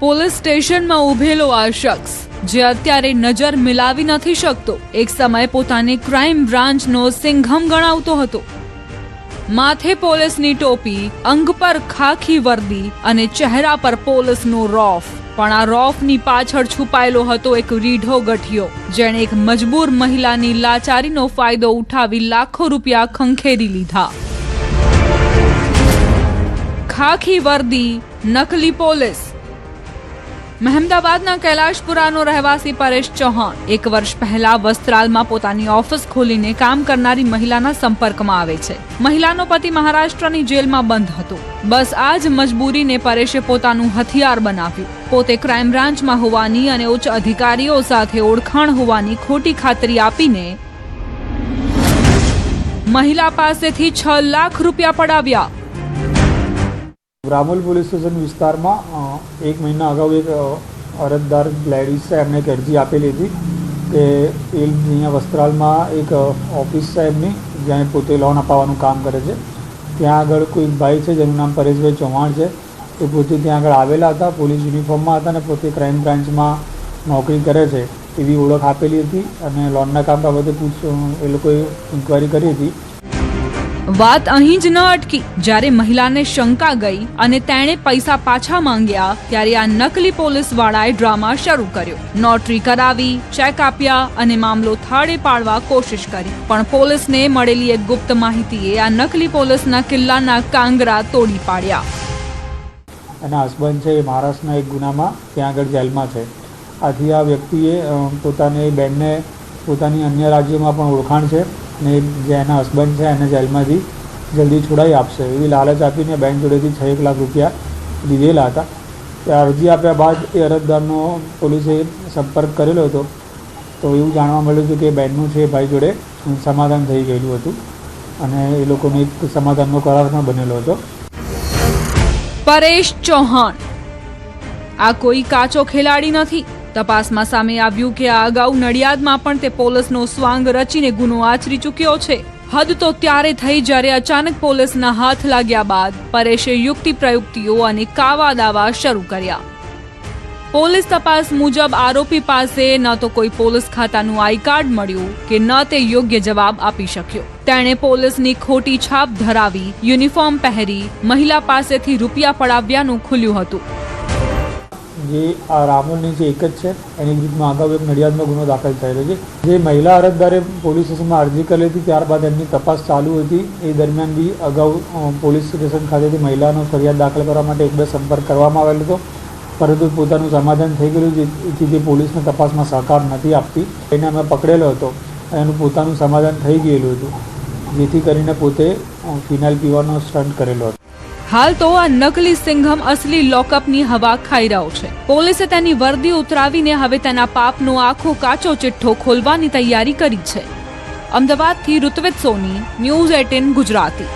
Police સ્ટેશનમાં ઉભેલો આ શખ્સ જે અત્યારે નજર મિલાવી નથી શકતો, એક સમય પોતાને ક્રાઇમ બ્રાન્ચનો સિંઘમ ગણાવતો હતો। માથે પોલીસની ટોપી, અંગ પર ખાખી વર્દી અને ચહેરા પર પોલીસનો રોફ, પણ આ રોફની પાછળ છુપાયેલો હતો એક રીઢો ગઠિયો, જેણે એક મજબૂર મહિલાની લાચારીનો ફાયદો ઉઠાવી લાખો રૂપિયા ખંખેરી લીધા। ખાખી વર્દી, નકલી પોલીસ। મહેમદાબાદના કૈલાશપુરાનો રહેવાસી પરેશ ચૌહાણ 1 વર્ષ પહેલા વસ્ત્રાલમાં પોતાની ઓફિસ ખોલીને કામ કરનારી મહિલાના સંપર્કમાં આવે છે। મહિલાનો પતિ મહારાષ્ટ્રની જેલમાં બંધ હતો। બસ આ જ મજબૂરીને પરેશે પોતાનું હથિયાર બનાવ્યું। પોતે ક્રાઇમ બ્રાન્ચમાં હોવાની અને ઉચ્ચ અધિકારીઓ સાથે ઓળખાણ હોવાની ખોટી ખાતરી આપીને મહિલા પાસેથી 6 લાખ રૂપિયા પડાવ્યા। રામોલ પોલીસ સ્ટેશન વિસ્તારમાં 1 મહિના અગાઉ એક અરજદાર લેડીઝ છે, એમણે એક અરજી આપેલી હતી કે એ અહીંયા વસ્ત્રાલમાં એક ઓફિસ છે એમની, જ્યાં પોતે લોન અપાવવાનું કામ કરે છે। ત્યાં આગળ કોઈ ભાઈ છે જેનું નામ પરેશભાઈ ચૌહાણ છે, એ પોતે ત્યાં આગળ આવેલા હતા, પોલીસ યુનિફોર્મમાં હતા અને પોતે ક્રાઇમ બ્રાન્ચમાં નોકરી કરે છે એવી ઓળખ આપેલી હતી અને લોનના કામ બાબતે એ લોકોએ ઇન્ક્વાયરી કરી હતી। વાત અહીં જ ન અટકી। જ્યારે મહિલાને શંકા ગઈ અને તેણે પૈસા પાછા માંગ્યા, ત્યારે આ નકલી પોલીસ વાળાએ ડ્રામા શરૂ કર્યો। નોટરી કરાવી, ચેક આપ્યા અને મામલો થાળે પાડવા કોશિશ કરી, પણ પોલીસને મળેલી એક ગુપ્ત માહિતીએ આ નકલી પોલીસના કિલ્લાના કાંગરા તોડી પાડ્યા। એના હસબન્ડ છે એ મહારાષ્ટ્રના એક ગુનામાં ત્યાં આગળ જેલમાં છે। આથી આ વ્યક્તિએ પોતાની બહેનને પોતાની અન્ય રાજ્યોમાં પણ ઓળખાણ છે ને જે એના હસબન્ડ છે એને જેલમાંથી જલ્દી છોડાવી આપશે એવી લાલચ આપીને બેંક જોડેથી 6 લાખ રૂપિયા લીધેલા હતા। તે અરજી આપ્યા બાદ એ અરજદારનો પોલીસે સંપર્ક કરેલો હતો, તો એવું જાણવા મળ્યું હતું કે બહેનનું છે એ ભાઈ જોડે સમાધાન થઈ ગયેલું હતું અને એ લોકોનો એક સમાધાનનો કરાર પણ બનેલો હતો। પરેશ ચૌહાણ આ કોઈ કાચો ખેલાડી નથી। તપાસમાં સામે આવ્યું કે આ અગાઉ નડિયાદમાં પણ તે પોલીસનો સ્વાંગ રચીને ગુનો આચરી ચૂક્યો છે। હદ તો ત્યારે થઈ જ્યારે અચાનક પોલીસના હાથ લાગ્યા બાદ પરેશે યુક્તિ પ્રયુક્તિઓ અને કાવા દાવા શરૂ કર્યા। પોલીસ તપાસ મુજબ આરોપી પાસે ન તો કોઈ પોલીસ ખાતાનું આઈ કાર્ડ મળ્યું કે ન તે યોગ્ય જવાબ આપી શક્યો। તેણે પોલીસની ખોટી છાપ ધરાવી, યુનિફોર્મ પહેરી મહિલા પાસેથી રૂપિયા પડાવ્યાનું ખુલ્યું હતું। જે આ રામોલની જે એક જ છે એની વિરુદ્ધમાં અગાઉ એક નડિયાદમાં ગુનો દાખલ થયેલો છે। જે મહિલા અરજદારે પોલીસ સ્ટેશનમાં અરજી કરેલી હતી, ત્યારબાદ એમની તપાસ ચાલુ હતી। એ દરમિયાન બી અગાઉ પોલીસ સ્ટેશન ખાતેથી મહિલાનો ફરિયાદ દાખલ કરવા માટે 1-2 સંપર્ક કરવામાં આવેલો હતો, પરંતુ પોતાનું સમાધાન થઈ ગયેલું, જેથી તે પોલીસની તપાસમાં સહકાર નથી આપતી। એને અમે પકડેલો હતો, એનું પોતાનું સમાધાન થઈ ગયેલું હતું, જેથી કરીને પોતે ફિનાઇલ પીવાનો સ્ટન્ટ કરેલો હતો। હાલ તો આ નકલી સિંઘમ અસલી લોકઅપની હવા ખાઈ રહ્યો છે। પોલીસે તેની વર્દી ઉતરાવીને હવે તેના પાપનો આખો કાચો ચિઠ્ઠો ખોલવાની તૈયારી કરી છે। અમદાવાદથી ઋત્વિજ સોની, ન્યૂઝ 18 ગુજરાતી।